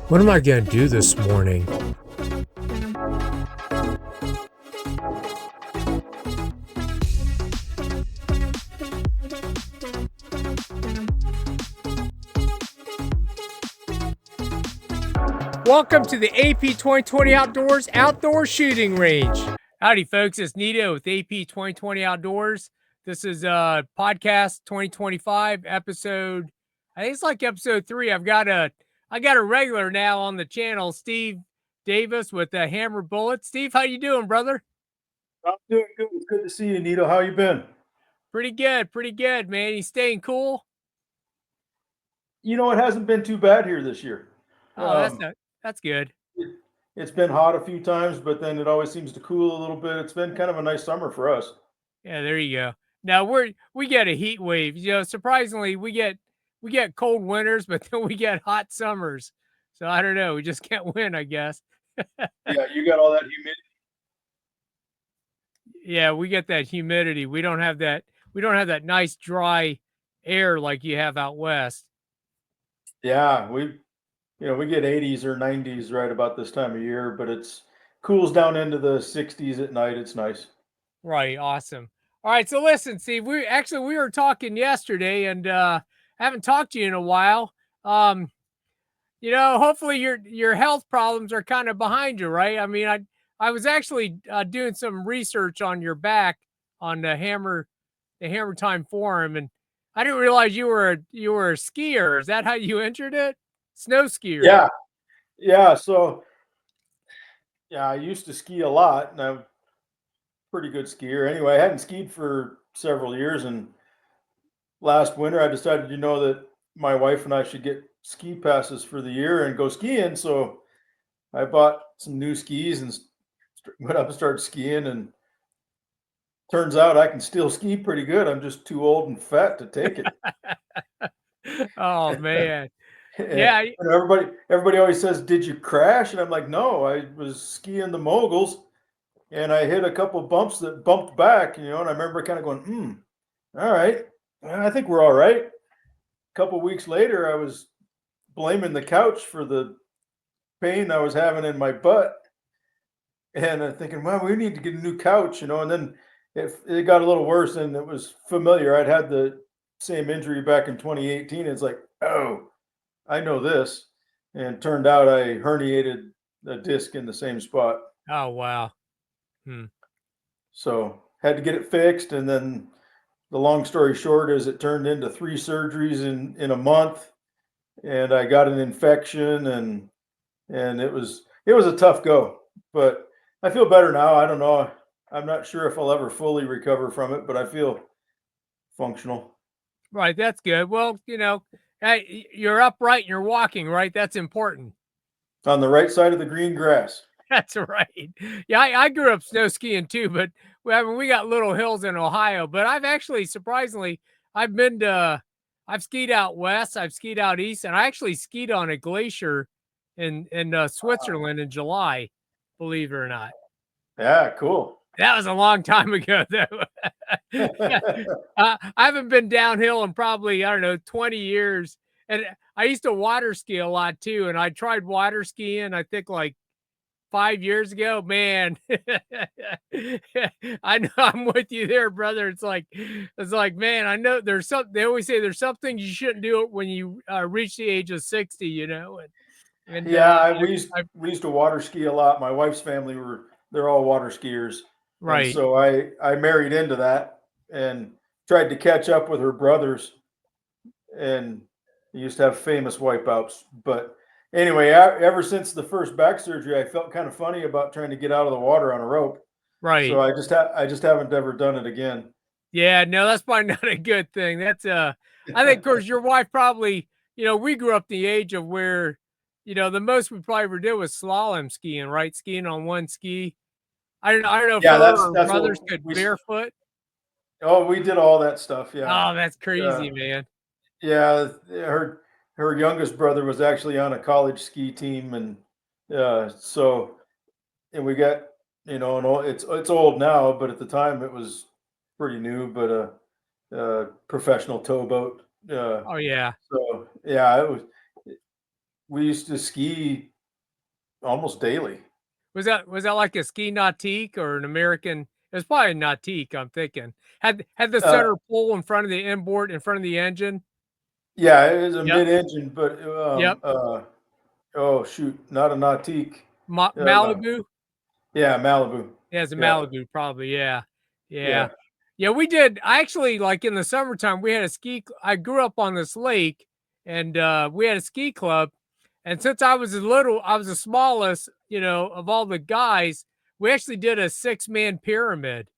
What am I going to do this morning? Welcome to the AP2020 Outdoors shooting range. Howdy, folks. It's Nito with AP2020 Outdoors. This is podcast 2025 episode. I think it's like episode 3. I got a regular now on the channel, Steve Davis with Hammer Bullet. Steve, how you doing, brother? I'm doing good. It's good to see you, Nito. How you been? Pretty good, man. You staying cool? You know, it hasn't been too bad here this year. Oh, that's good. It's been hot a few times, but then it always seems to cool a little bit. It's been kind of a nice summer for us. Yeah, there you go. Now we get a heat wave. You know, surprisingly, we get cold winters, but then we get hot summers. So I don't know. We just can't win, I guess. Yeah, you got all that humidity. Yeah, we get that humidity. We don't have that nice dry air like you have out west. Yeah, we get 80s or 90s right about this time of year, but it's cools down into the 60s at night. It's nice. Right, awesome. All right, so listen, Steve, we were talking yesterday, and haven't talked to you in a while. You know, hopefully your health problems are kind of behind you, right? I mean, I was actually doing some research on your back on the Hammer Time forum, and I didn't realize you were a skier. Is that how you injured it? Snow skier. Yeah. So, I used to ski a lot, and I'm a pretty good skier. Anyway, I hadn't skied for several years, and last winter I decided, that my wife and I should get ski passes for the year and go skiing. So I bought some new skis and went up and started skiing, and turns out I can still ski pretty good. I'm just too old and fat to take it. Oh man. Yeah. Everybody always says, "Did you crash?" And I'm like, "No, I was skiing the moguls, and I hit a couple bumps that bumped back, and I remember kind of going, all right, I think we're all right." A couple weeks later, I was blaming the couch for the pain I was having in my butt, and I'm thinking, well, we need to get a new couch, and then it got a little worse, and it was familiar. I'd had the same injury back in 2018. It's like, oh, I know this. And turned out I herniated a disc in the same spot. Oh, wow. So had to get it fixed. And then the long story short is it turned into 3 surgeries in a month. And I got an infection, and it was a tough go. But I feel better now. I don't know. I'm not sure if I'll ever fully recover from it, but I feel functional. Right. That's good. Well, hey, you're upright and you're walking, right? That's important. On the right side of the green grass. That's right. Yeah, I grew up snow skiing too, but we got little hills in Ohio. But I've actually, surprisingly, I've skied out west, I've skied out east, and I actually skied on a glacier in Switzerland in July, believe it or not. Yeah, cool. That was a long time ago, though. I haven't been downhill in probably, 20 years. And I used to water ski a lot too. And I tried water skiing, I think like 5 years ago. Man, I know I'm with you there, brother. It's like, man, I know there's something. They always say there's something you shouldn't do it when you reach the age of 60, And we used to water ski a lot. My wife's family they're all water skiers. Right. And so I married into that and tried to catch up with her brothers, and used to have famous wipeouts. But anyway, ever since the first back surgery, I felt kind of funny about trying to get out of the water on a rope. Right. So I just haven't ever done it again. Yeah, no, that's probably not a good thing. That's I think, of course, your wife probably, we grew up the age of where, the most we probably ever did was slalom skiing, right? Skiing on one ski. I don't know if her brothers could barefoot. Oh, we did all that stuff. Yeah. Oh, that's crazy, man. Yeah, her youngest brother was actually on a college ski team, and we got, it's old now, but at the time it was pretty new. But a professional towboat. Oh yeah. So yeah, we used to ski almost daily. Was that like a ski nautique or an American? It was probably a nautique, I'm thinking. Had the Uh, center pole in front of the inboard, in front of the engine. yeah, it was a Yep. mid-engine, but Yep. oh shoot, not a Nautique. Uh, Malibu. yeah, Malibu. Yeah, it's a Yeah, Malibu, probably. Yeah. Yeah. yeah. Yeah, we did. I actually, like in the summertime, we had a I grew up on this lake, and we had a ski club. And since I was I was the smallest, of all the guys, we actually did a 6-man pyramid.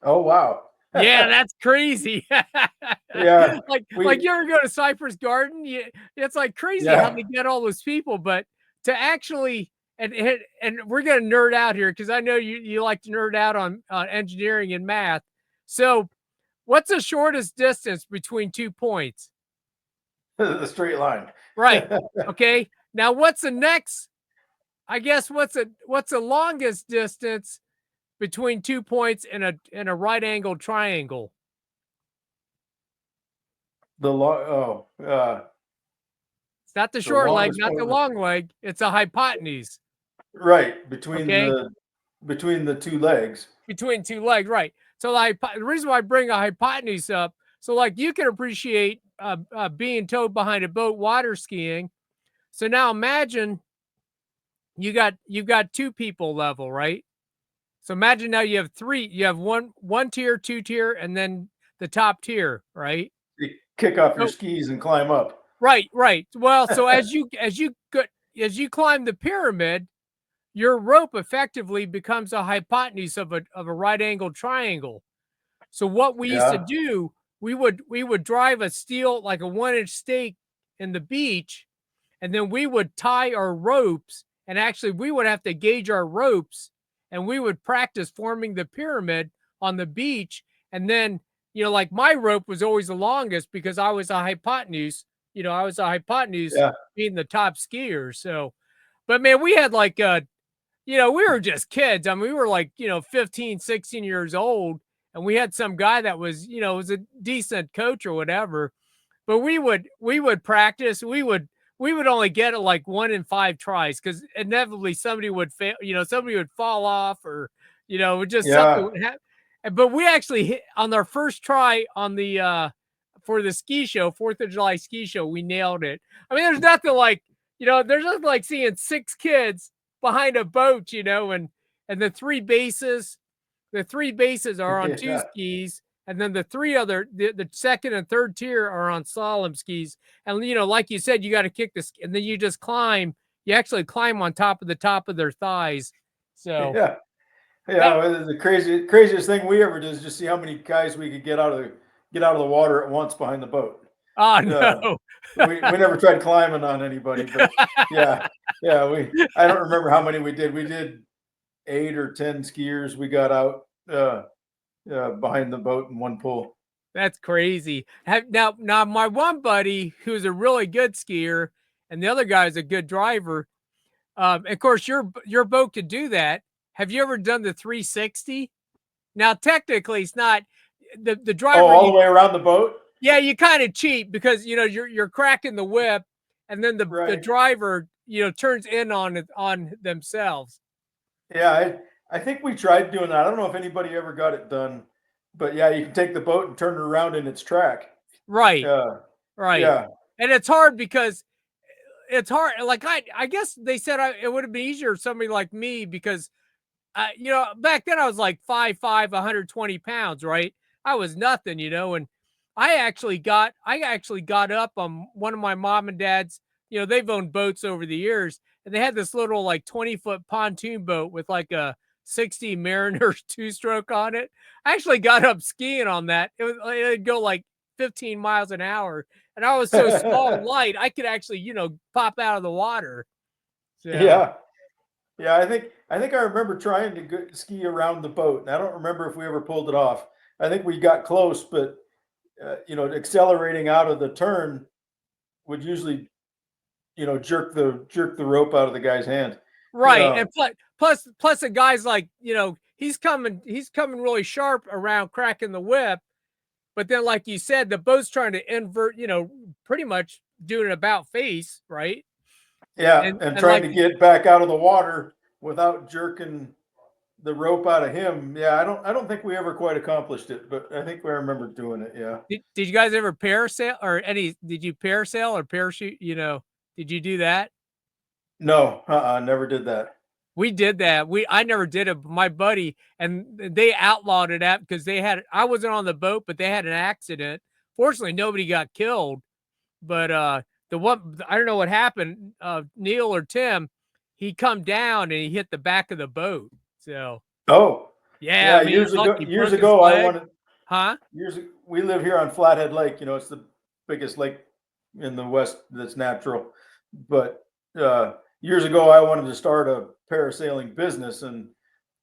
Oh wow. Yeah, that's crazy. Yeah, Like you ever go to Cypress Garden? It's like crazy how yeah. they get all those people, but to actually and we're gonna nerd out here because I know you like to nerd out on engineering and math. So, what's the shortest distance between 2 points? The straight line. Right. Okay. Now, what's the next? I guess what's the longest distance between 2 points in a right angled triangle? It's not the The short leg, longest not the point long leg. It's a hypotenuse. right Okay, between the two legs. between 2 legs, right? So the reason why I bring a hypotenuse up, so like you can appreciate being towed behind a boat water skiing. So now imagine you've got 2 people level, right? So imagine now you have 3. You have one tier, 2 tier, and then the top tier, right? You kick off your So skis and climb up. right, right. Well, so as you climb the pyramid, your rope effectively becomes a hypotenuse of a right angled triangle. So what we used to Yeah, do, we would drive a steel, like a 1-inch stake in the beach, and then we would tie our ropes, and actually we would have to gauge our ropes, and we would practice forming the pyramid on the beach. And then, like my rope was always the longest because I was a hypotenuse. I was a hypotenuse yeah, being the top skier. So, but man, we had like we were just kids. I mean, we were like, 15, 16 years old, and we had some guy that was, was a decent coach or whatever. But we would practice. We would only get it like 1 in 5 tries because inevitably somebody would fail. Somebody would fall off, or just something yeah. would happen. But we actually hit on our first try on the for the ski show, 4th of July ski show. We nailed it. I mean, there's nothing like there's nothing like seeing 6 kids behind a boat, and the 3 bases are on 2 Yeah, skis, and then the second and third tier are on slalom skis. And like you said, you got to kick this, and then you just climb. You actually climb on top of their thighs. So yeah, yeah. that Well, the craziest thing we ever did is just see how many guys we could get out of the water at once behind the boat. oh Uh, no. we never tried climbing on anybody, but yeah, yeah. I don't remember how many we did. We did 8 or 10 skiers. We got out behind the boat in one pull. That's crazy. Now, my one buddy who's a really good skier, and the other guy's a good driver. Of course, your boat could do that. Have you ever done the 360? Now, technically, it's not the Oh, driver. all the way around the boat. Yeah, you kind of cheat because you're cracking the whip, and then the Right. driver turns in on themselves. Yeah, I think we tried doing that. I don't know if anybody ever got it done, but yeah, you can take the boat and turn it around in its track. Right, Yeah, right, yeah, and it's hard because it's hard. Like I guess they said it would have been easier for somebody like me because back then I was like 5'5", 120 pounds, right? I was nothing, and I actually got up on one of my mom and dad's, they've owned boats over the years, and they had this little like 20-foot pontoon boat with like a 60 Mariners 2-stroke on it. I actually got up skiing on that. It'd go like 15 miles an hour, and I was so small and light, I could actually, pop out of the water. So, yeah, yeah. I think I remember trying to ski around the boat, and I don't remember if we ever pulled it off. I think we got close, but accelerating out of the turn would usually jerk the rope out of the guy's hand. right, Yeah, and plus a guy's like, he's coming really sharp around cracking the whip, but then like you said, the boat's trying to invert, pretty much doing an about face, right? Yeah, and trying like to get back out of the water without jerking the rope out of him. Yeah, I don't think we ever quite accomplished it, but I think we remember doing it. Yeah. did you guys ever parasail or did you parasail or parachute? Did you do that? No, never did that. We did that. I never did it, but my buddy, and they outlawed it at because I wasn't on the boat, but they had an accident. Fortunately, nobody got killed. But the one, I don't know what happened. Neil or Tim, he come down and he hit the back of the boat. So Oh, yeah, yeah. I mean, he's lucky. He Years broke his ago, I leg. wanted. Huh? We live here on Flathead Lake. It's the biggest lake in the West that's natural. But years ago, I wanted to start a parasailing business, and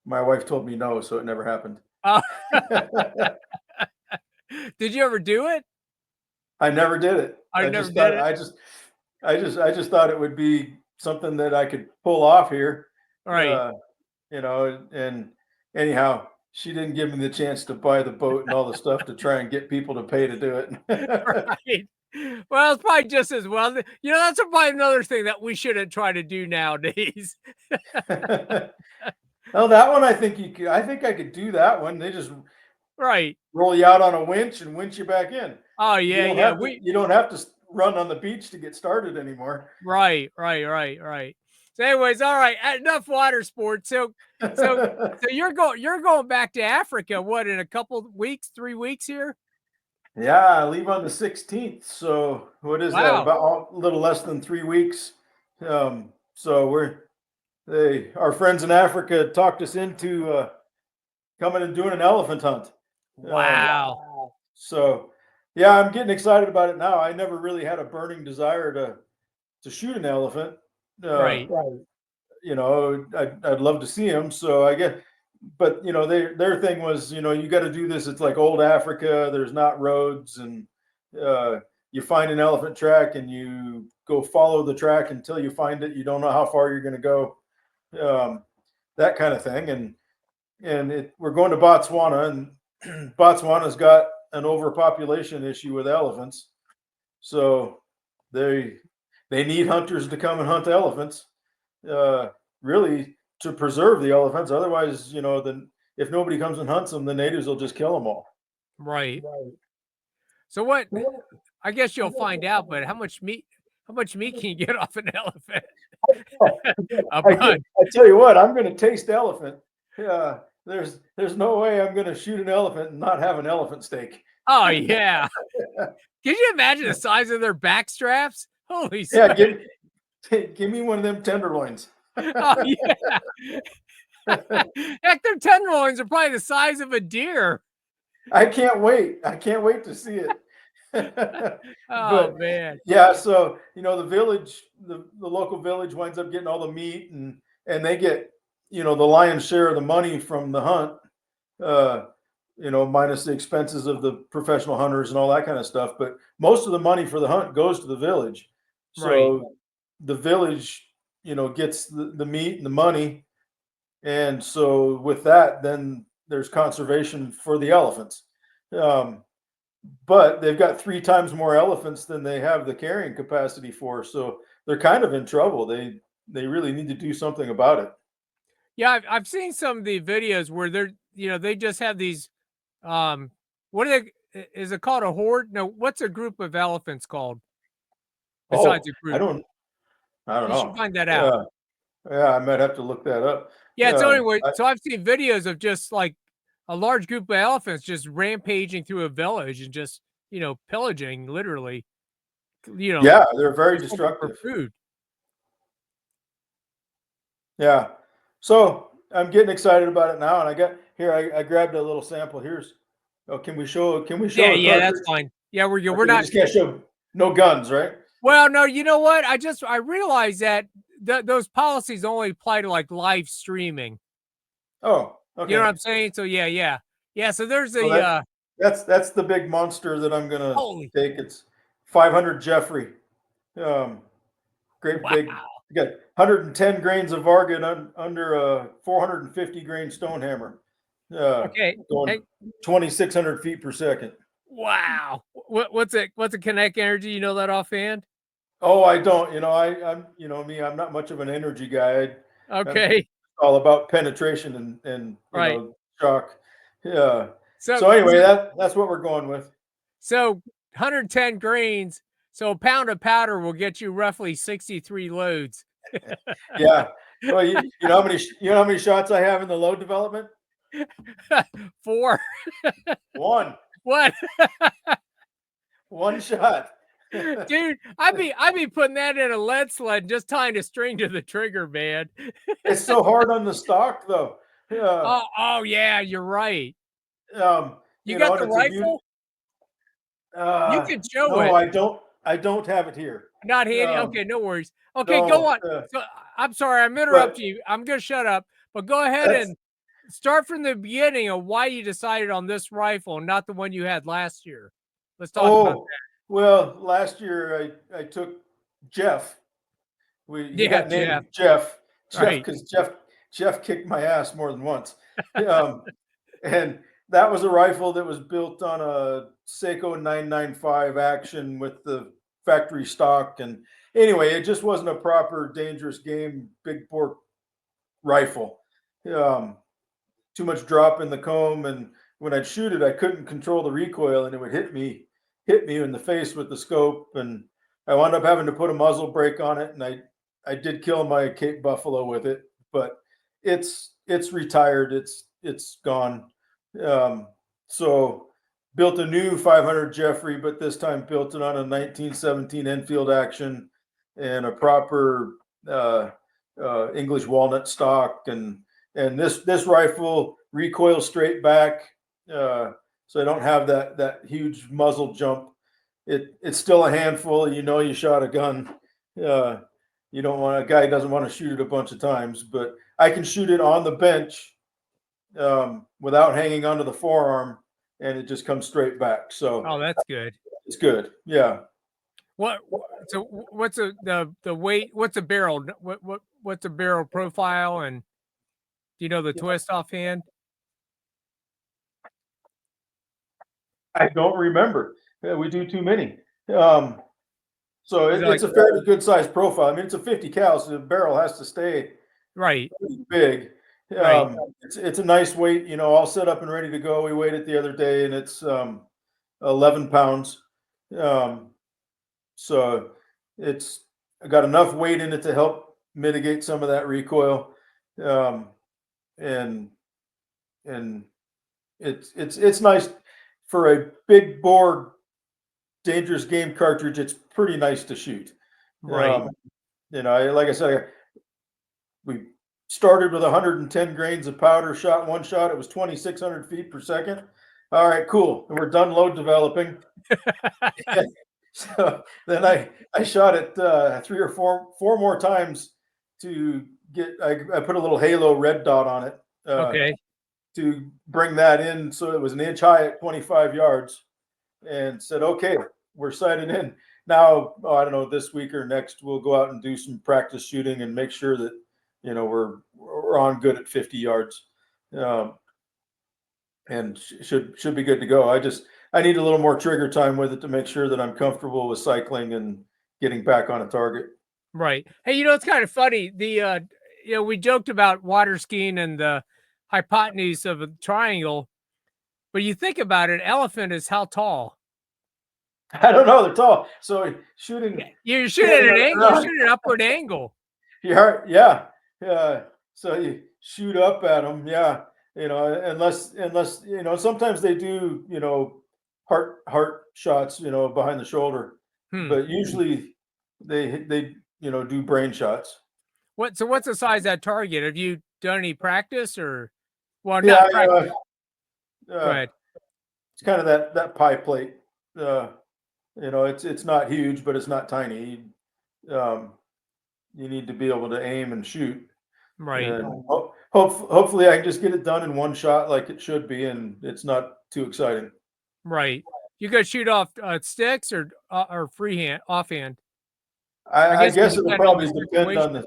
my wife told me no, so it never happened. Oh. Did you ever do it? I never did it. I I never just did thought it. I just thought it would be something that I could pull off here. Right. And anyhow, she didn't give me the chance to buy the boat and all the stuff to try and get people to pay to do it. Right. Well, it's probably just as well. That's probably another thing that we shouldn't try to do nowadays. Well, that one I think I think I could do that one. They just Right. roll you out on a winch and winch you back in. Oh yeah, yeah. You don't have to run on the beach to get started anymore. Right. So, anyways, all right. Enough water sports. So you're going back to Africa. What, in a couple weeks, 3 weeks here? Yeah, I leave on the 16th. So what is that? Wow. About a little less than 3 weeks. So our friends in Africa talked us into coming and doing an elephant hunt. Wow. So yeah, I'm getting excited about it now. I never really had a burning desire to shoot an elephant. Right. I'd love to see them. So I guess, but their thing was, you got to do this. It's like old Africa. There's not roads, and you find an elephant track and you go follow the track until you find it. You don't know how far you're going to go, that kind of thing. And we're going to Botswana, and Botswana's got an overpopulation issue with elephants, so they need hunters to come and hunt elephants, really to preserve the elephants. Otherwise, then if nobody comes and hunts them, the natives will just kill them all. Right. So what? I guess you'll find out. But how much meat can you get off an elephant? I tell you what, I'm going to taste elephant. There's no way I'm going to shoot an elephant and not have an elephant steak. Oh yeah. Can you imagine the size of their back straps? Holy yeah, give me one of them tenderloins. Oh yeah. Heck, their tenderloins are probably the size of a deer. I can't wait to see it. Oh man. Yeah, so the village, the local village winds up getting all the meat, and they get the lion's share of the money from the hunt, minus the expenses of the professional hunters and all that kind of stuff. But most of the money for the hunt goes to the village. So Right. the village, gets the meat and the money. And so with that, then there's conservation for the elephants. But they've got 3 times more elephants than they have the carrying capacity for. So they're kind of in trouble. They really need to do something about it. Yeah, I've seen some of the videos where they just have these, what are they? Is it called a horde? No, what's a group of elephants called? Besides a group, I don't you know. should find that out. Yeah, I might have to look that up. Yeah. So anyway, so I've seen videos of just like a large group of elephants just rampaging through a village and just pillaging, literally. Yeah, they're very destructive. For food. Yeah. So I'm getting excited about it now, and I grabbed a little sample. Can we show? Yeah, that's fine. Yeah, we're Okay, we're not. We just can't show no guns, right? Well, no, you know what? I realized that those policies only apply to like live streaming. Oh, okay. You know what I'm saying? So yeah. So there's that's the big monster that I'm gonna take. It's 500 Jeffrey. Great big. You got 110 grains of Varga under a 450 grain stone hammer. Okay. Going 2,600 feet per second. Wow. What's a kinetic energy? You know that offhand? Oh, I don't. I'm me. I'm not much of an energy guy. I'm Okay. all about penetration and Right. shock. Yeah. So So anyway, that's what we're going with. so 110 grains. So a pound of powder will get you roughly 63 loads. Yeah. Well, you know how many shots I have in the load development? 4. One. What? One shot. Dude, I'd be putting that in a lead sled, just tying a string to the trigger, man. It's so hard on the stock, though. Yeah. Oh yeah, you're right. You got And the it's a beauty. rifle? You can show No, it. I don't. I don't have it here. Not handy. Um, Okay, no worries. Okay, go no, on. So I'm sorry, I'm but interrupting you. I'm gonna shut up, but go ahead that's and start from the beginning of why you decided on this rifle and not the one you had last year. Let's talk about oh well. Last year I took Jeff. that. He Yeah, got Jeff. named Jeff Right. because Jeff kicked my ass more than once. Um, and that was a rifle that was built on a Seiko 995 action with the factory stock. And anyway, it just wasn't a proper dangerous game big bore rifle. Um, Too much drop in the comb, and when I'd shoot it, I couldn't control the recoil, and it would hit me in the face with the scope, and I wound up having to put a muzzle brake on it, and I did kill my Cape Buffalo with it, but it's retired, it's gone. Um, so built a new 500 Jeffrey, but this time built it on a 1917 Enfield action and a proper English walnut stock, and this rifle recoils straight back, so I don't have that huge muzzle jump. It's still a handful. You shot a gun. Uh, you don't want a guy doesn't want to shoot it a bunch of times, but I can shoot it on the bench without hanging onto the forearm, and it just comes straight back. So Oh, that's good. it's good. Yeah. What? So what's the weight? What's the barrel? What's the barrel profile? And do you know the twist offhand? I don't remember. Yeah, we do too many. Um, so Is it it's like a fairly good sized profile. I mean, it's a 50 cal, so the barrel has to stay right? big. Right. It's a nice weight, all set up and ready to go. We weighed it the other day, and it's 11 pounds. Um, so it's got enough weight in it to help mitigate some of that recoil, um, and and it's nice for a big bore dangerous game cartridge. It's pretty nice to shoot. Right. Like I said, we started with 110 grains of powder, shot one shot. It was 2,600 feet per second. All right, cool. And we're done load developing. So then I shot it three or four more times to get. I put a little halo red dot on it Okay. to bring that in, so it was an inch high at 25 yards, and said, okay, we're sighted in. Now, I don't know, this week or next, we'll go out and do some practice shooting and make sure that, we're on good at 50 yards. And should be good to go. I need a little more trigger time with it to make sure that I'm comfortable with cycling and getting back on a target. Right. Hey, it's kind of funny. We joked about water skiing and the hypotenuse of a triangle, but you think about it, elephant is how tall? I don't know, they're tall. So shooting, You shoot at an angle. You shoot at an upward angle. yeah. So you shoot up at them, yeah. Unless sometimes they do, heart shots, behind the shoulder, but usually they do brain shots. So what's the size of that target? Have you done any practice or? Well, Yeah, not practice. Go ahead. it's kind of that pie plate. It's not huge, but it's not tiny. You need to be able to aim and shoot. Right. And hopefully I can just get it done in one shot like it should be, and it's not too exciting. Right. You could shoot off sticks or freehand, offhand. I guess it it'll depend on probably the depend on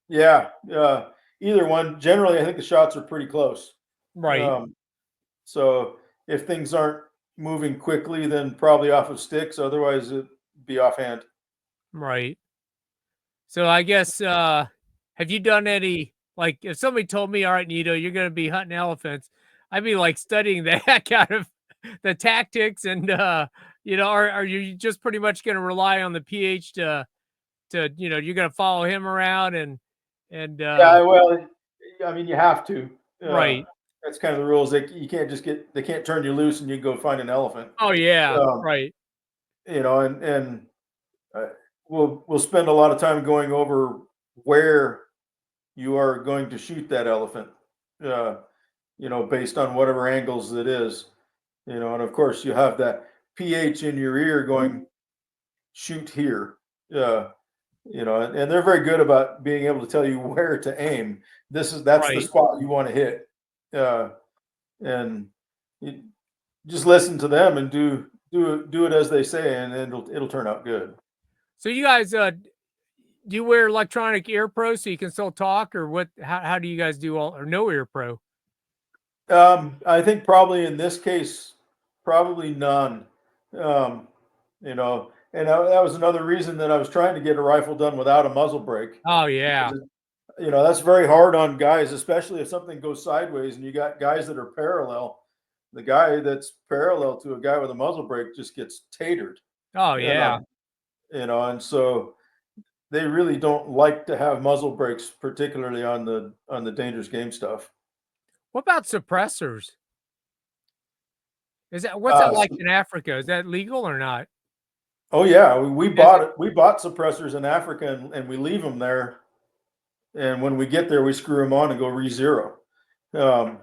situation. either one. Generally, I think the shots are pretty close. Right. So if things aren't moving quickly, then probably off of sticks. Otherwise, it'd be offhand. Right. So I guess, have you done any, like, if somebody told me, all right, Nito, you're going to be hunting elephants, I'd be like studying the heck out of the tactics and, are you just pretty much going to rely on the PH to, you're going to follow him around and, Yeah, well, I mean, you have to. Uh, right. that's kind of the rules. You can't just they can't turn you loose and you go find an elephant. Oh yeah. Um, Right. and uh, we'll spend a lot of time going over where you are going to shoot that elephant. Uh, based on whatever angles it is. And of course you have that PH in your ear going, shoot here. Uh, and they're very good about being able to tell you where to aim. That's the Right. spot you want to hit. Uh, and you just listen to them and do it as they say, and it'll turn out good. So you guys, do you wear electronic ear pro so you can still talk, or what? How do you guys do all, or no ear pro? I think probably in this case, probably none. Um, and that was another reason that I was trying to get a rifle done without a muzzle brake. Oh yeah. Because that's very hard on guys, especially if something goes sideways and you got guys that are parallel. The guy that's parallel to a guy with a muzzle brake just gets tatered. Oh And yeah. and so they really don't like to have muzzle brakes, particularly on the dangerous game stuff. What about suppressors? What's that Uh, like in Africa? Is that legal or not? oh yeah, we Is it? bought it. We bought suppressors in Africa, and we leave them there. And when we get there, we screw them on and go re-zero. Um,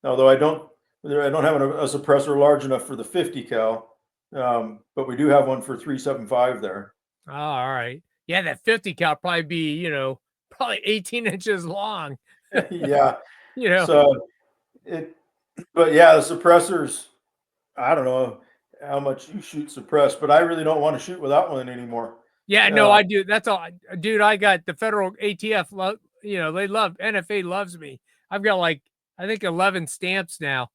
Although I don't have a suppressor large enough for the 50 cal, but we do have one for 375 there. Oh, all right. Yeah, that 50 cal probably be, probably 18 inches long. Yeah. You know. So it, but yeah, the suppressors. I don't know how much you shoot suppressed, but I really don't want to shoot without one anymore. Yeah, no, Uh, I do. That's all, dude. I got the federal ATF. They love NFA loves me. I've got like I think 11 stamps now.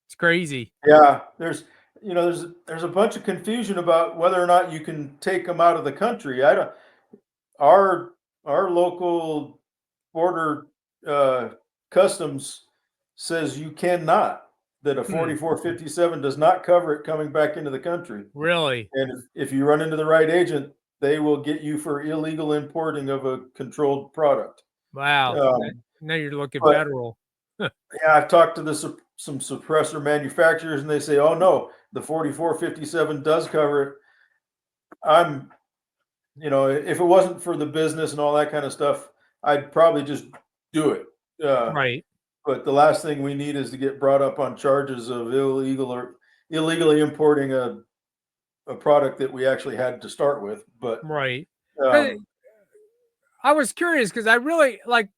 It's crazy. yeah, there's a bunch of confusion about whether or not you can take them out of the country. I don't. Our our local border uh, customs says you cannot. That a Hmm, 4457 does not cover it coming back into the country. really? And if you run into the right agent, they will get you for illegal importing of a controlled product. Wow. Um, Now you're looking but federal. yeah, I've talked to some suppressor manufacturers, and they say, "Oh no, the 4457 does cover it." I'm, if it wasn't for the business and all that kind of stuff, I'd probably just do it. Uh, Right. but the last thing we need is to get brought up on charges of illegally importing a product that we actually had to start with. But Right. 'Cause um, I was curious because I really like.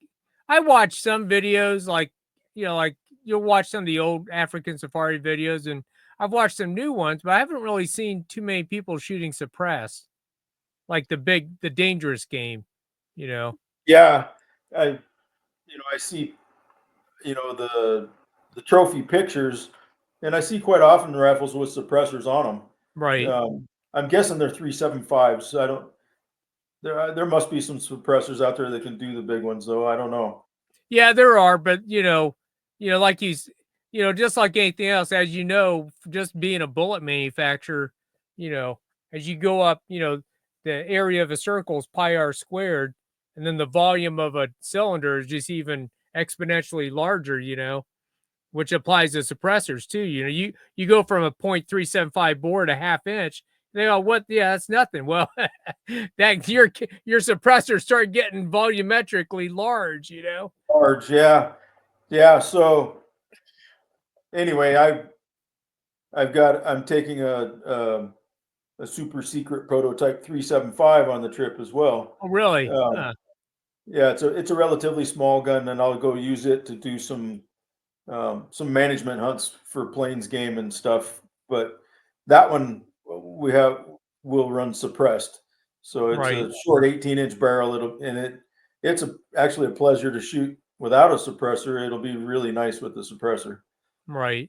I watch some videos, like like you'll watch some of the old African safari videos, and I've watched some new ones, but I haven't really seen too many people shooting suppressed, like the dangerous game. You know. yeah, I see the trophy pictures, and I see quite often rifles with suppressors on them. Right. I'm guessing they're 375s. I don't. There must be some suppressors out there that can do the big ones, though. I don't know. Yeah, there are, but like just like anything else, as just being a bullet manufacturer, you know, as you go up, the area of a circle is pi r squared, and then the volume of a cylinder is just even exponentially larger, which applies to suppressors too. You go from a .375 bore to half inch. They go, what? Yeah, that's nothing. Well, that your suppressors start getting volumetrically large. Large, yeah, yeah. So anyway, I'm taking a super secret prototype 375 on the trip as well. Oh, really? Um, Huh. yeah, it's a relatively small gun, and I'll go use it to do some management hunts for plains game and stuff. But that one will run suppressed, so it's Right, a short 18-inch barrel. It's actually a pleasure to shoot without a suppressor. It'll be really nice with the suppressor. right.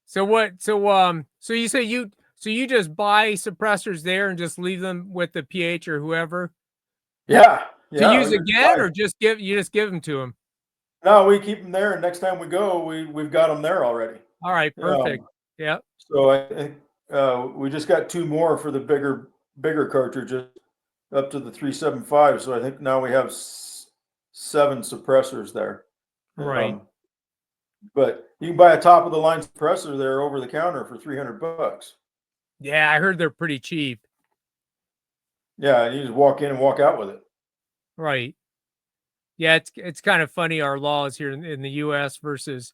So what? So you say So you just buy suppressors there and just leave them with the PH or whoever Yeah, to yeah. use again, or just give them to them? No, we keep them there, and next time we go, we've got them there already. All right, perfect. Yeah. So I think we just got two more for the bigger cartridges up to the 375. So I think now we have seven suppressors there. Right. But you can buy a top of the line suppressor there over the counter for $300. Yeah, I heard they're pretty cheap. Yeah, and you just walk in and walk out with it. Right. Yeah, it's kind of funny, our laws here in the U.S. versus,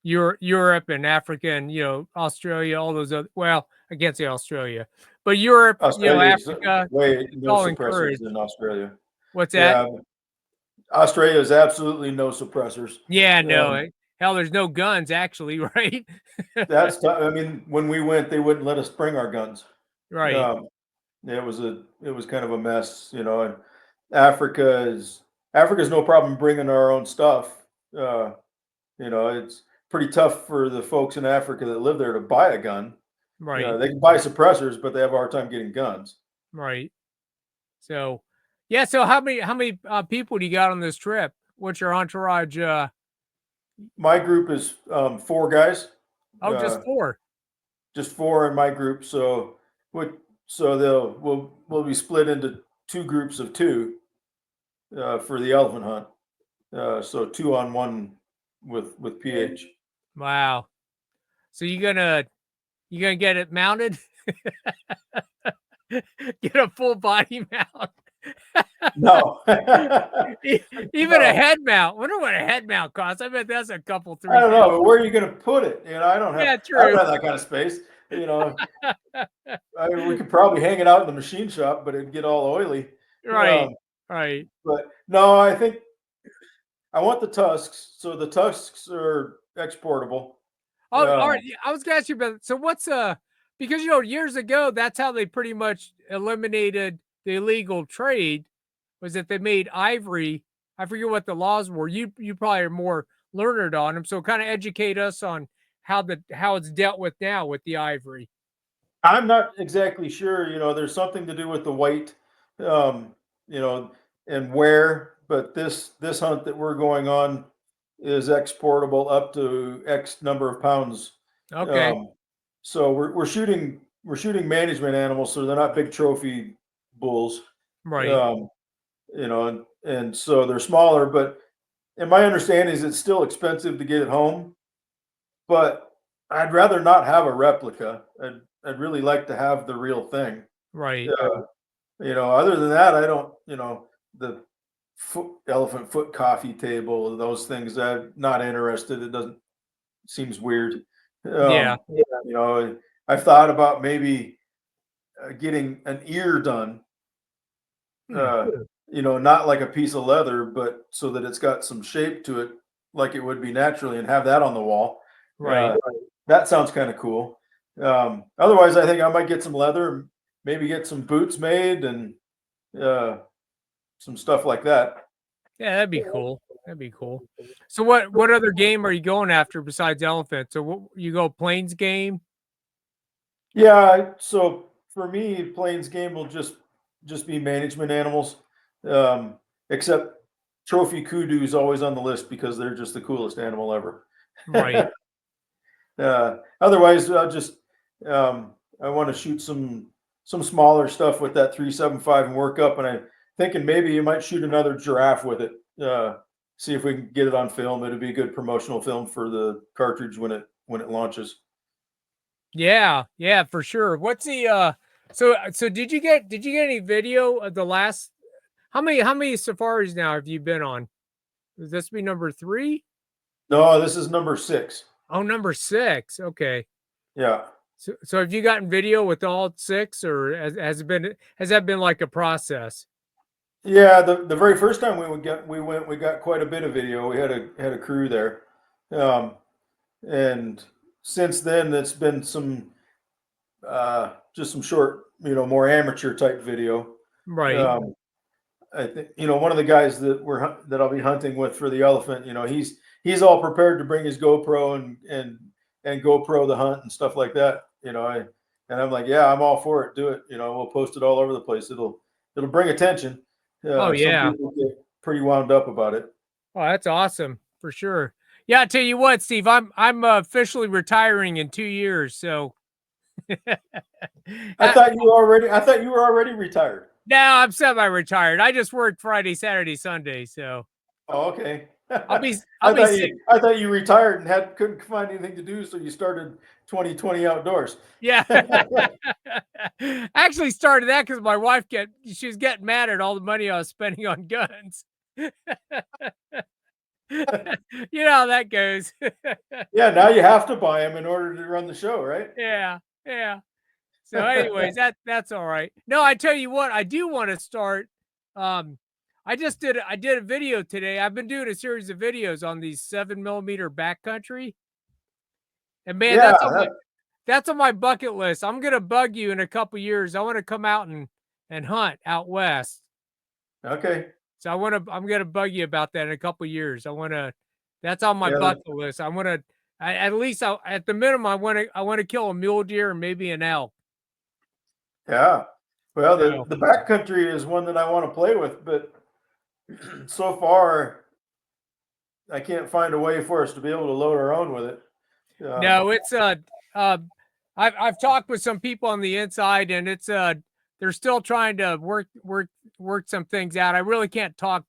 Europe and Africa and, Australia, all those other. Well, I can't say Australia, but Europe, Australia's Africa. way It's no all suppressors encouraged. in Australia. What's that? Yeah, Australia is absolutely no suppressors. Yeah, no. Hell, there's no guns actually, right? That's tough. I mean, when we went, they wouldn't let us bring our guns. Right. It was kind of a mess, and Africa's no problem bringing our own stuff. It's pretty tough for the folks in Africa that live there to buy a gun. Right. They can buy suppressors, but they have a hard time getting guns. Right. So, yeah. So how many people do you got on this trip? What's your entourage? My group is 4 guys. Just 4. Just 4 in my group. So we'll be split into 2 groups of 2 for the elephant hunt. So 2 on 1 with PH. Wow. So you gonna get it mounted? Get a full body mount. No. Even a head mount. Wonder what a head mount costs. I bet that's a couple, $3. I don't know, but where are you going to put it? I don't have. Yeah, I true. don't have that kind of space. I mean, we could probably hang it out in the machine shop, but it'd get all oily. Right. Right. But no, I think I want the tusks. So the tusks are exportable. Oh, all right. I was gonna ask you about. So what's because years ago that's how they pretty much eliminated the illegal trade, was that they made ivory. I forget what the laws were. You probably are more learned on them, so kind of educate us on how it's dealt with now with the ivory. I'm not exactly sure. There's something to do with the weight, and wear. But this hunt that we're going on is exportable up to X number of pounds. Okay. So we're shooting management animals, so they're not big trophy bulls. Right. And so they're smaller. But in my understanding is it's still expensive to get it home. But I'd rather not have a replica. I'd really like to have the real thing. Right. Other than that, I don't. The elephant foot coffee table, those things, I'm not interested. It doesn't seems weird. Yeah. I've thought about maybe getting an ear done. Not like a piece of leather, but so that it's got some shape to it, like it would be naturally, and have that on the wall. Right. That sounds kind of cool. Otherwise, I think I might get some leather, maybe get some boots made, and some stuff like that. Yeah, that'd be cool. That'd be cool. So what other game are you going after besides elephant? So you go plains game? Yeah. So for me, plains game will just be management animals, except trophy kudu is always on the list because they're just the coolest animal ever. Right. Otherwise, I want to shoot some smaller stuff with that 375 and work up. And I'm thinking maybe you might shoot another giraffe with it. See if we can get it on film. It'd be a good promotional film for the cartridge when it launches. Yeah, for sure. What's the so did you get any video of the last, how many safaris now have you been on? Does this be number 3? No, this is number 6. Oh, number 6. Okay. Yeah. So have you gotten video with all 6, or has that been like a process? Yeah, the very first time we got quite a bit of video. We had a crew there, and since then it's been some just some short, more amateur type video. Right. I think one of the guys that I'll be hunting with for the elephant. He's all prepared to bring his GoPro and GoPro the hunt and stuff like that. And I'm like, yeah, I'm all for it. Do it. We'll post it all over the place. It'll bring attention. Oh Some yeah. people get pretty wound up about it. Oh, that's awesome for sure. Yeah, I tell you what, Steve, I'm officially retiring in 2 years, so I thought you were already retired. now I'm semi-retired. I just work Friday, Saturday, Sunday, so Oh, okay. I'll be sick. I thought you retired and couldn't find anything to do, so you started 2020 Outdoors. Yeah. I actually started that because my wife she was getting mad at all the money I was spending on guns. You know how that goes. Yeah, now you have to buy them in order to run the show, right? Yeah, yeah. So anyways, that's all right. No, I tell you what, I do want to start. I did a video today. I've been doing a series of videos on these 7mm backcountry. And man, Yeah, that's on my bucket list. I'm gonna bug you in a couple years. I want to come out and hunt out west. okay. So I'm gonna bug you about that in a couple years. That's on my Yeah, bucket list. At least at the minimum I want to kill a mule deer and maybe an elk. yeah. Well, So, the backcountry is one that I want to play with, but so far I can't find a way for us to be able to load our own with it. no, it's I've talked with some people on the inside, and it's they're still trying to work some things out. I really can't talk,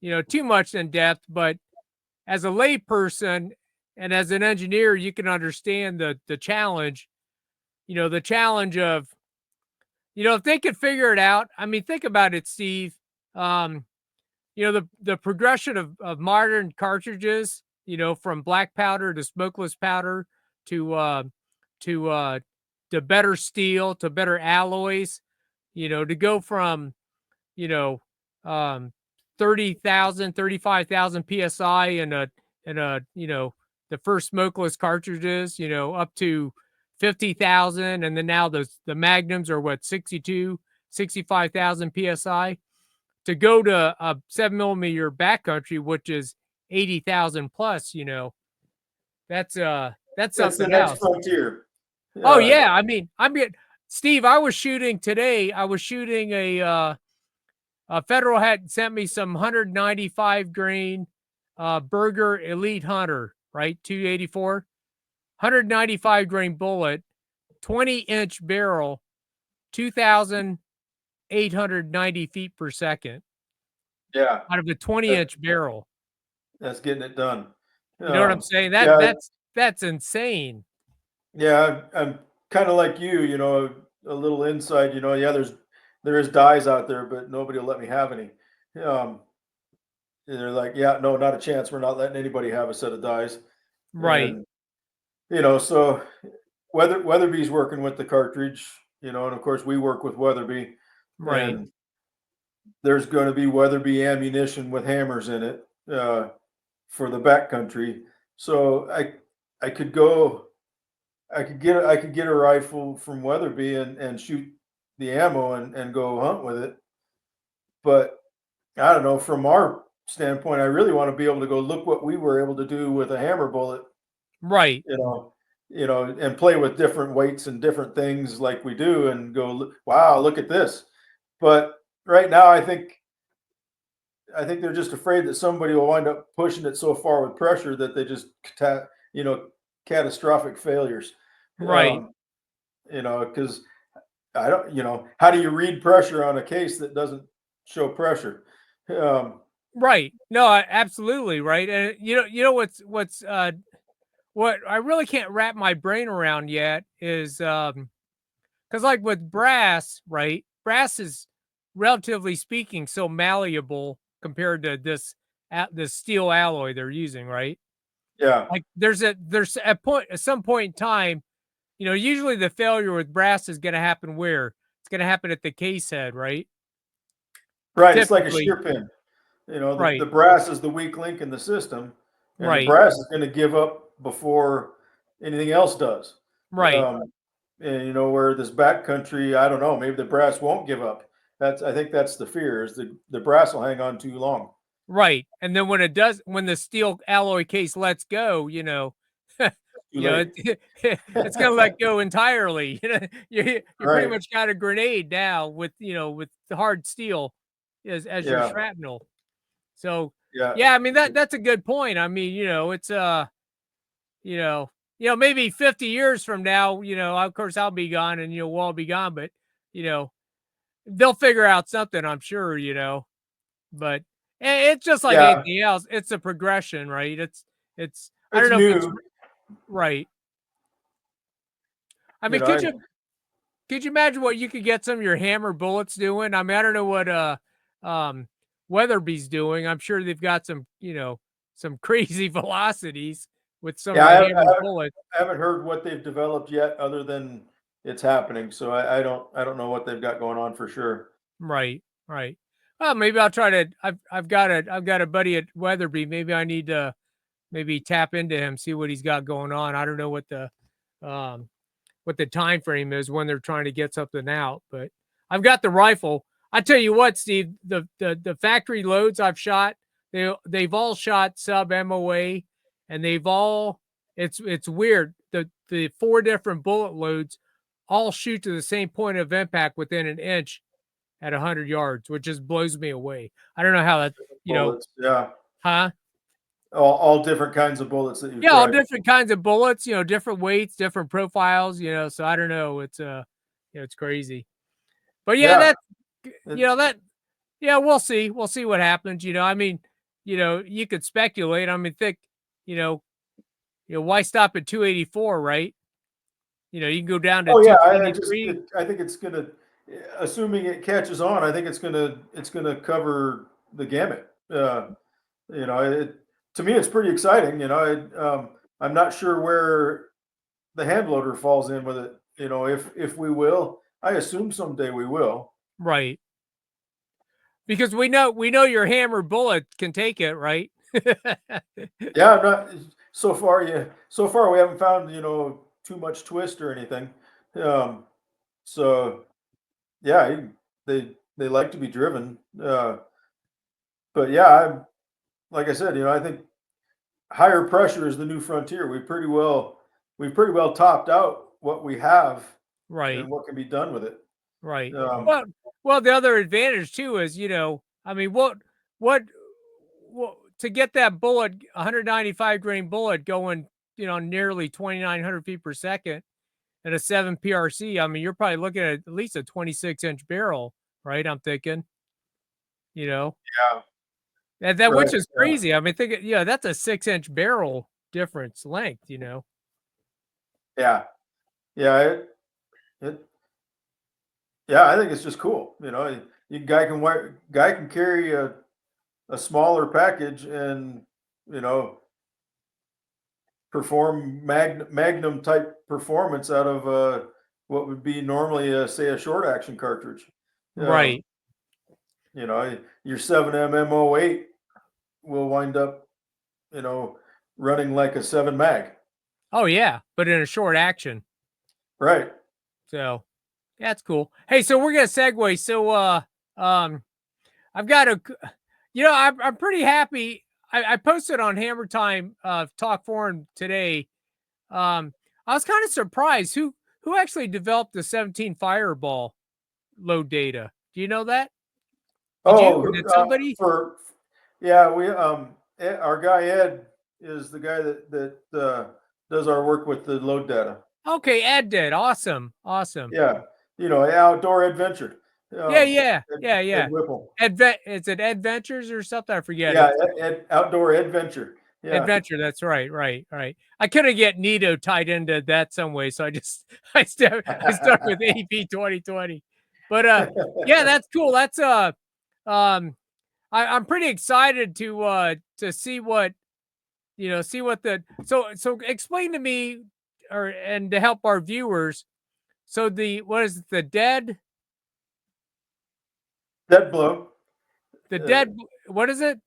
too much in depth, but as a layperson and as an engineer, you can understand the challenge. The challenge of, if they could figure it out. I mean, think about it, Steve. The progression of modern cartridges, from black powder to smokeless powder to to better steel to better alloys, to go from, you know, um 30,000, 35,000 psi in a the first smokeless cartridges, up to 50,000, and then now the magnums are what, 62, 65,000 psi, to go to a 7mm backcountry, which is 80,000 plus. That's It's the something next else. frontier. Oh yeah, I mean, Steve, I was shooting today. I was shooting a Federal had sent me some 195 grain Berger Elite Hunter, right? 284, 195 grain bullet, 20-inch barrel, 2,890 feet per second. Yeah, Out of a 20-inch barrel. that's getting it done. You know what I'm saying? Yeah, That's insane. yeah. I'm kind of like you. A little insight. Yeah, there is dies out there, but nobody will let me have any. Um, and they're like, yeah, no, not a chance. We're not letting anybody have a set of dies. Right, And so Weatherby's working with the cartridge. And of course we work with Weatherby, right, and there's going to be Weatherby ammunition with hammers in it for the backcountry. So I could go, I could get a rifle from Weatherby and shoot the ammo and go hunt with it. But I don't know, from our standpoint, I really want to be able to go look what we were able to do with a hammer bullet, right, and play with different weights and different things like we do, and go, wow, look at this. But right now, I think they're just afraid that somebody will wind up pushing it so far with pressure that they just, catastrophic failures. right, Because I don't, how do you read pressure on a case that doesn't show pressure? right. No, absolutely right. And what's what I really can't wrap my brain around yet is because like with brass, right? Brass is, relatively speaking, so malleable compared to this steel alloy they're using, right? Yeah, Like there's at some point in time, usually the failure with brass is going to happen where it's going to happen at the case head, right? right. It's like a Typically, shear pin. The right, brass is the weak link in the system, and the right, brass is going to give up before anything else does. right, Um, and where this backcountry, I don't know, maybe the brass won't give up. I think that's the fear, is the brass will hang on too long. right. And then when the steel alloy case lets go, too late. it's gonna let go entirely. You pretty Right. much got a grenade now with with the hard steel as your Yeah. shrapnel. So Yeah. yeah, I mean that's a good point. I mean, it's you know, maybe 50 years from now, of course I'll be gone and we'll all be gone, but you know, they'll figure out something, I'm sure, but it's just like Yeah. anything else. It's a progression, right? It's I don't It's know if it's new. right. I You mean, know, could you imagine what you could get some of your hammer bullets doing? I mean, I don't know what um Weatherby's doing. I'm sure they've got some, some crazy velocities with some of yeah, the hammer bullets. I haven't heard what they've developed yet other than it's happening. So I don't know what they've got going on for sure. Right, right. Well, maybe I'll try to. I've got a buddy at Weatherby. Maybe I need to maybe tap into him, see what he's got going on. I don't know um what the time frame is when they're trying to get something out, but I've got the rifle. I tell you what, Steve, the factory loads I've shot, they've all shot sub MOA, and they've all it's weird. The four different bullet loads all shoot to the same point of impact within an inch at 100 yards, which just blows me away. I don't know how that, Bullets. Yeah. huh? All different kinds of bullets that you've Yeah, all tried. different kinds of bullets, different weights, different profiles, so I don't know. It's crazy. But yeah, Yeah. that's that yeah, we'll see. We'll see what happens. I mean, you could speculate. I mean, think, you know, why stop at 284, right? You can go down to Oh yeah, I just 223. I think it's gonna, assuming it catches on, I think it's gonna cover the gamut. To me, it's pretty exciting. I'm not sure where the hand loader falls in with it. If we will, I assume someday we will. Right. Because we know your hammer bullet can take it, right? Yeah, I'm not so far. Yeah, so far we haven't found too much twist or anything. Um, so yeah, they like to be driven. But yeah, like I said, I think higher pressure is the new frontier. We've pretty well topped out what we have Right. and what can be done with it. Right. Um, Well, the other advantage too is, I mean, what, to get that bullet, 195 grain bullet going, nearly 2,900 feet per second at a 7 PRC. I mean, you're probably looking at least a 26-inch barrel, right? I'm thinking, you know, yeah, and that right. which is Yeah, crazy. I mean, that's a 6-inch barrel difference length. yeah, yeah. It, yeah. I think it's just cool. Guy can carry a smaller package and you know perform magnum type performance out of what would be normally say a short action cartridge. Um, Right. your 7M MO8 will wind up you know running like a 7 mag. Oh yeah, but in a short action. Right. So that's cool. Hey, so we're gonna segue. So um I've got I'm pretty happy. I posted on Hammer Time Talk Forum today. I was kind of surprised who actually developed the 17 Fireball load data. Do you know that? Did you or Oh, did somebody? for yeah, our guy Ed is the guy that does our work with the load data. Okay, Ed did. Awesome, awesome. Yeah, outdoor adventure. Yeah, Um, yeah, Ed, yeah, Ed yeah. Whipple. Is it Adventures or something? I forget. Yeah, It's outdoor adventure. Yeah. Adventure. That's right, right, right. I couldn't get Nito tied into that some way, so I just I stuck with AP 2020. But yeah, that's cool. That's um I'm pretty excited to see what see what the so explain to me and to help our viewers. So what is it, Dead blow. the Uh, dead what is it?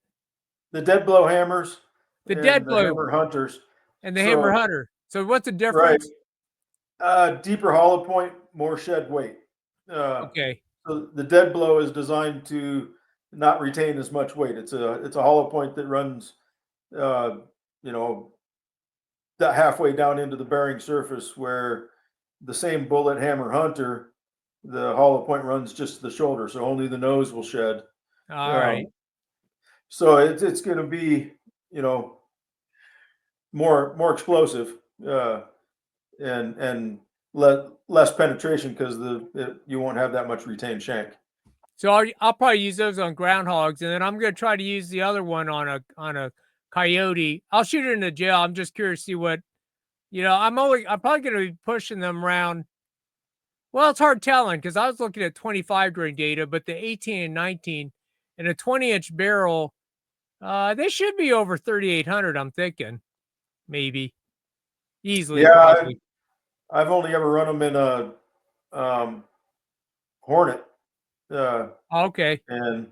the dead blow hammers The and dead the blow hammer hunters. and the hammer So hunter. So what's the right, difference? deeper hollow point, more shed weight. Uh, Okay. so the dead blow is designed to not retain as much weight. It's a hollow point that runs, uh, you know, halfway down into the bearing surface, where the same bullet hammer hunter, the hollow point runs just to the shoulder, so only the nose will shed. All right. Um, so it's going to be, you know, more explosive, and less penetration, because you won't have that much retained shank. So I'll probably use those on groundhogs, and then I'm going to try to use the other one on a coyote. I'll shoot it in the jail. I'm just curious to see what, I'm probably going to be pushing them around. Well, it's hard telling because I was looking at 25 grain data, but the 18 and 19 and a 20-inch barrel, they should be over 3,800. I'm thinking maybe easily, Yeah, probably. I've only ever run them in a um, Hornet, uh, Okay. and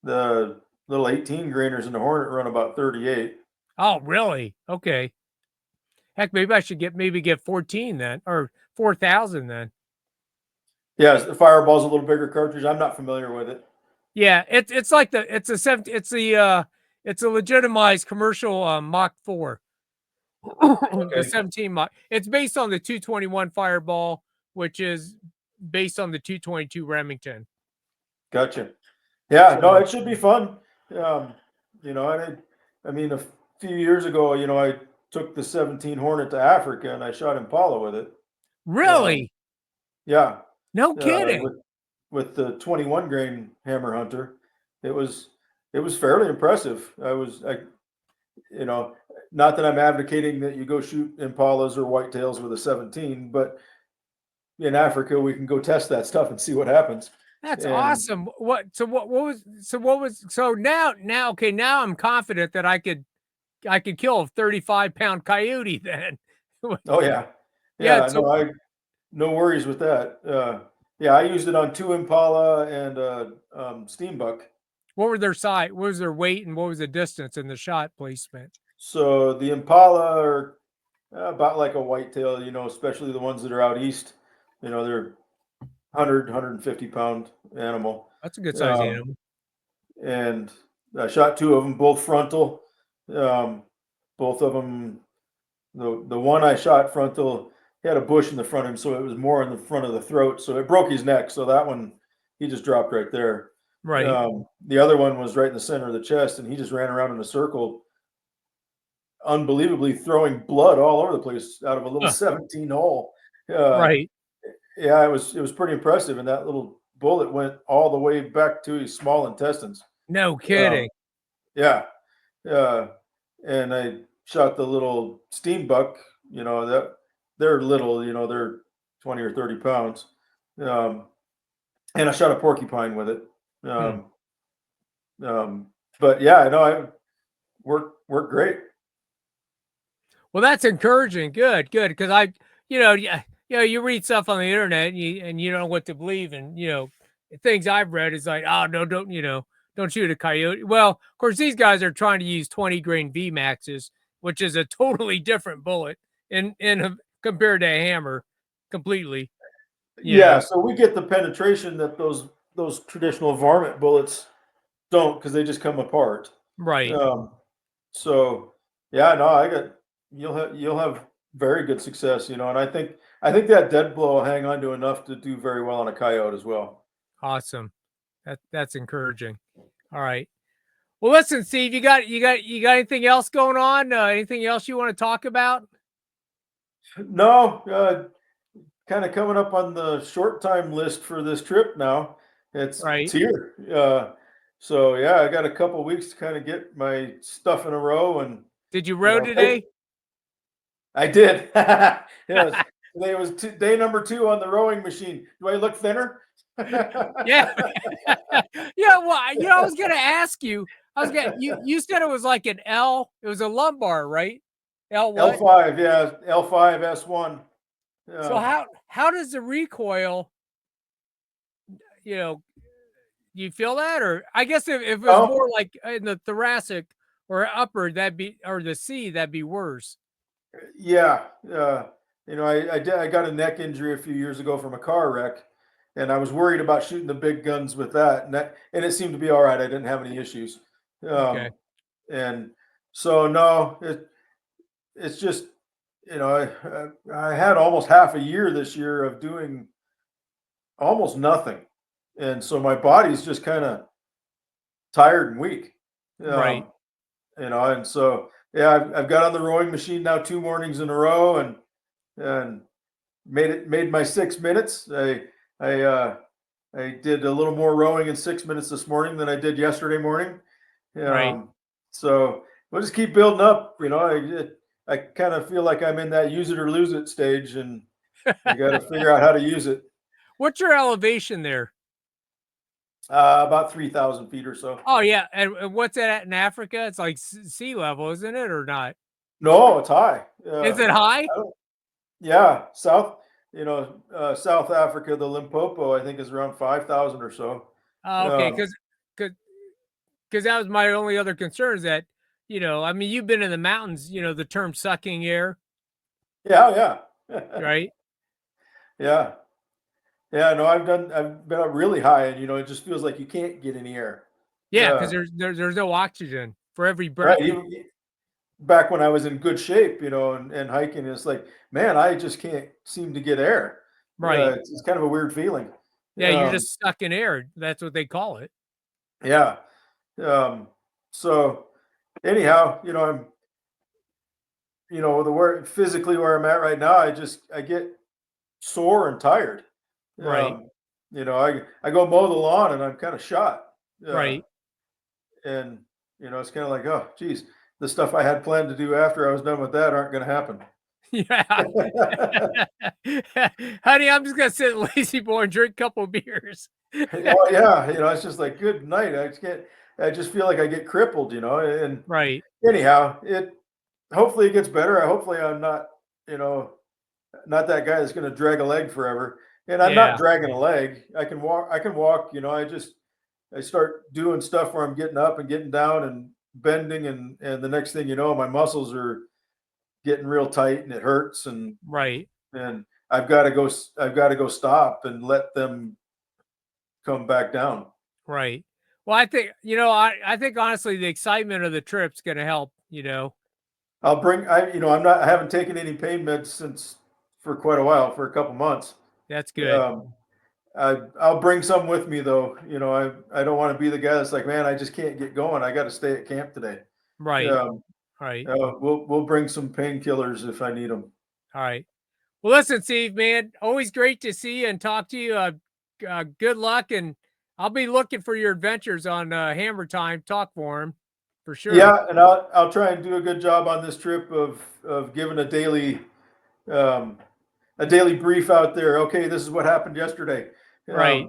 the little 18 grainers in the Hornet run about 38. Oh, really? Okay. Heck, maybe I should get 14 then, or 4,000 then. Yeah, the Fireball's a little bigger cartridge. I'm not familiar with it. Yeah, it's like it's a legitimized commercial Mach 4. The Okay, 17 Mach. It's based on the 221 Fireball, which is based on the 222 Remington. gotcha. Yeah, no, So it should be fun. Um, I mean, a few years ago, I took the 17 Hornet to Africa and I shot impala with it. Um, really? yeah, No uh, kidding. with with the 21 grain hammer hunter, it was it was fairly impressive. You know, not that I'm advocating that you go shoot impalas or whitetails with a 17, but in Africa we can go test that stuff and see what happens. That's And awesome. So now okay, now I'm confident that I could kill a 35-pound coyote then. oh yeah, Yeah, yeah, so no worries with that. Yeah, I used it on two impala and steam buck. what were their size? What was their weight and what was the distance in the shot placement? So the impala are about like a whitetail, especially the ones that are out east. They're 150 pound animal. That's a good size Um, animal. and I shot two of them, both frontal. Um, both of them, the one I shot frontal, he had a bush in the front of him, so it was more in the front of the throat. So it broke his neck. So that one, he just dropped right there. Right. The other one was right in the center of the chest, and he just ran around in a circle, unbelievably throwing blood all over the place out of a little Huh. 17 hole. Uh, Right. yeah, it was pretty impressive, and that little bullet went all the way back to his small intestines. No Um, kidding. yeah, uh, and I shot the little steam buck. That they're little. They're 20 or 30 pounds. Um, and I shot a porcupine with it. Hmm. Um, but yeah, no, I worked great. Well, that's encouraging. Good, good. Because yeah, you read stuff on the internet and you don't know what to believe, and things I've read is like, oh no, don't shoot a coyote. Well, of course, these guys are trying to use 20 grain V maxes, which is a totally different bullet compared to a hammer, completely. You Yeah, know, so we get the penetration that those traditional varmint bullets don't, because they just come apart. right? Um, so yeah, no, you'll have very good success, and I think that dead blow will hang on to enough to do very well on a coyote as well. Awesome. That's encouraging. All right. Well, listen, Steve, you got anything else going on? Anything else you want to talk about? No, kind of coming up on the short time list for this trip now. It's Right. here. So yeah, I got a couple weeks to kind of get my stuff in a row, and Did you row hey, today? I did. Yes. Today was day number 2 on the rowing machine. Do I look thinner? Yeah. Yeah. Well, I was gonna ask you. I was gonna you said it was like an L. It was a lumbar, right? L what? L5, yeah, L5 S1. So Um, how does the recoil? You know, do you feel that, or I guess if it was oh, more like in the thoracic or upper, or the C, that'd be worse. yeah. I got a neck injury a few years ago from a car wreck, and I was worried about shooting the big guns with that, and it seemed to be all right. I didn't have any issues. Okay. Um, and so no, it's just I had almost half a year this year of doing almost nothing, and so my body's just kind of tired and weak. Right. Um, and so yeah, I've got on the rowing machine now 2 mornings in a row, and made my 6 minutes. I did a little more rowing in 6 minutes this morning than I did yesterday morning. Right. So we'll just keep building up. I kind of feel like I'm in that use it or lose it stage, and I got to figure out how to use it. What's your elevation there? About 3,000 feet or so. Oh yeah, and what's that at in Africa? It's like sea level, isn't it, or not? No, it's high. Is it high? Yeah, South Africa, the Limpopo, I think is around 5,000 or so. Oh, okay, Um, because that was my only other concern is that, I mean, you've been in the mountains, the term sucking air, yeah, yeah, right? yeah, yeah. No, I've been up really high, and it just feels like you can't get any air. Yeah, because Yeah, there's no oxygen for every breath. right. Even back when I was in good shape, and hiking, it's like, man, I just can't seem to get air. Right. It's kind of a weird feeling. Yeah, you're Um, just stuck in air. That's what they call it. yeah. So anyhow, I'm, the where physically where I'm at right now, I get sore and tired. Right. I go mow the lawn and I'm kind of shot. Uh, Right. and it's kind of like, oh, geez, the stuff I had planned to do after I was done with that aren't going to happen. Yeah. Honey, I'm just gonna sit in lazy boy and drink a couple beers. Oh yeah, it's just like good night. I just feel like I get crippled, and Right. anyhow, hopefully it gets better. Hopefully I'm not, you know, not that guy that's going to drag a leg forever. And I'm not Yeah. dragging a leg. I can walk, I start doing stuff where I'm getting up and getting down and bending, and the next thing you know, my muscles are getting real tight and it hurts, Right. and I've got to go stop and let them come back down. Right. Well, I think, I think honestly the excitement of the trip's gonna help. I haven't taken any pain meds since for quite a while, for a couple months. That's good. Um, I'll bring some with me though. I don't want to be the guy that's like, man, I just can't get going. I got to stay at camp today. Right. Um, Right. we'll bring some painkillers if I need them. All right. Well, listen, Steve, man, always great to see you and talk to you. Good luck, and I'll be looking for your adventures on Hammer Time Talk Forum for sure. Yeah, and I'll try and do a good job on this trip of giving um, a daily brief out there. Okay, this is what happened yesterday. Right.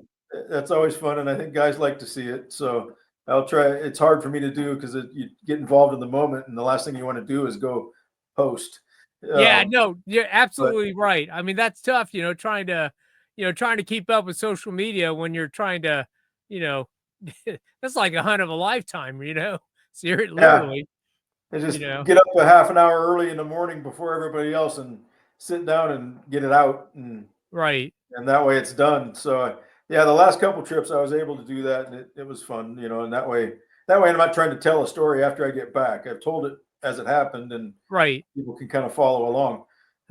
That's always fun, and I think guys like to see it. So I'll try. It's hard for me to do because you get involved in the moment, and the last thing you want to do is go post. Yeah, Um, no, you're but absolutely right. I mean, that's tough, trying to keep up with social media when you're trying to, you know, that's like a hunt of a lifetime. Seriously, yeah, literally, I you just know. get up a half an hour early in the morning before everybody else and sit down and get it out, Right. and that way it's done. So yeah, the last couple trips I was able to do that, and it was fun, and that way I'm not trying to tell a story after I get back. I've told it as it happened, and Right. people can kind of follow along.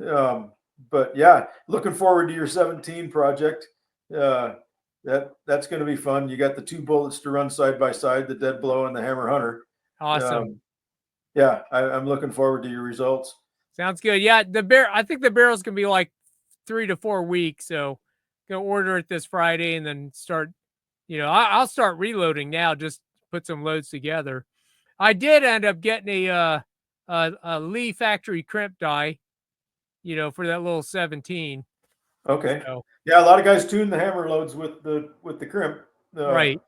Um, but yeah, looking forward to your 17 project. Uh, that's going to be fun. You got the two bullets to run side by side, the Dead Blow and the Hammer Hunter. Awesome. Um, yeah, I'm looking forward to your results. Sounds good. Yeah, I think the barrel's gonna be like 3 to 4 weeks. So gonna order it this Friday and then start, I'll start reloading now, just put some loads together. I did end up getting a Lee factory crimp die, for that little 17. Okay. So Yeah, a lot of guys tune the hammer loads with the crimp, uh, right,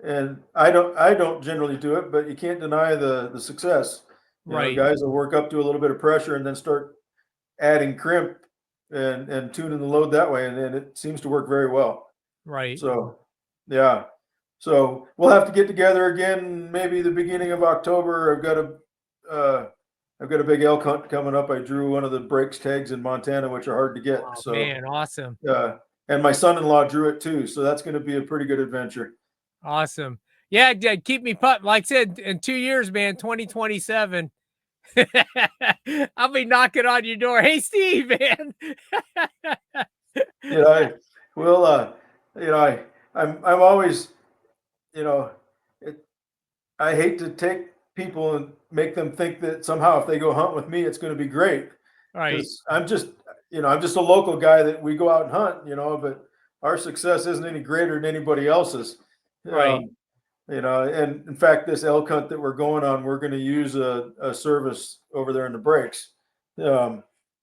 and I don't generally do it, but you can't deny the success. right, Guys will work up to a little bit of pressure and then start adding crimp and tuning the load that way, and then it seems to work very well. right. So, yeah. So we'll have to get together again, maybe the beginning of October. Uh, I've got a big elk hunt coming up. I drew one of the breaks tags in Montana, which are hard to get. Oh So, man, awesome. and my son-in-law drew it too. So that's going to be a pretty good adventure. Awesome. Yeah, keep me pumped. Like I said, in 2 years, man, 2027. I'll be knocking on your door. Hey, Steve, man. You know, I will, you know, I'm always, you know, it, I hate to take people and make them think that somehow if they go hunt with me, it's going to be great. Right, Because I'm just a local guy that we go out and hunt, but our success isn't any greater than anybody else's. right. Um, and in fact, this elk hunt that we're going on, we're going to use a service over there in the breaks. Um,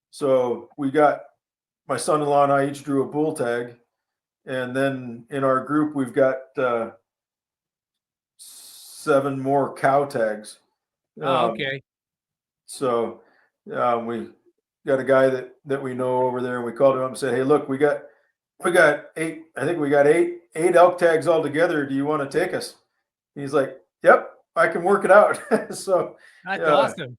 so we got my son-in-law and I each drew a bull tag, and then in our group we've got 7 more cow tags. Oh, Um, okay. so we got a guy that we know over there, and we called him up and said, "Hey, look, we got 8. I think we got eight elk tags all together. Do you want to take us?" He's like, "Yep, I can work it out." So That's uh, awesome.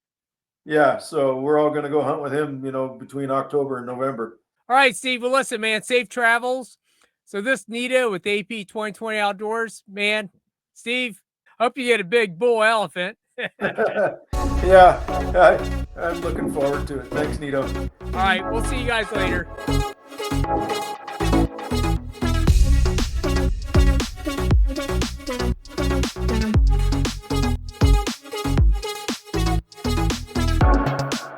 yeah, so we're all going to go hunt with him, between October and November. All right, Steve. Well, listen, man, safe travels. So this Nita with AP 2020 Outdoors, man, Steve, hope you get a big bull elephant. Yeah, I'm looking forward to it. Thanks, Nito. All right, we'll see you guys later.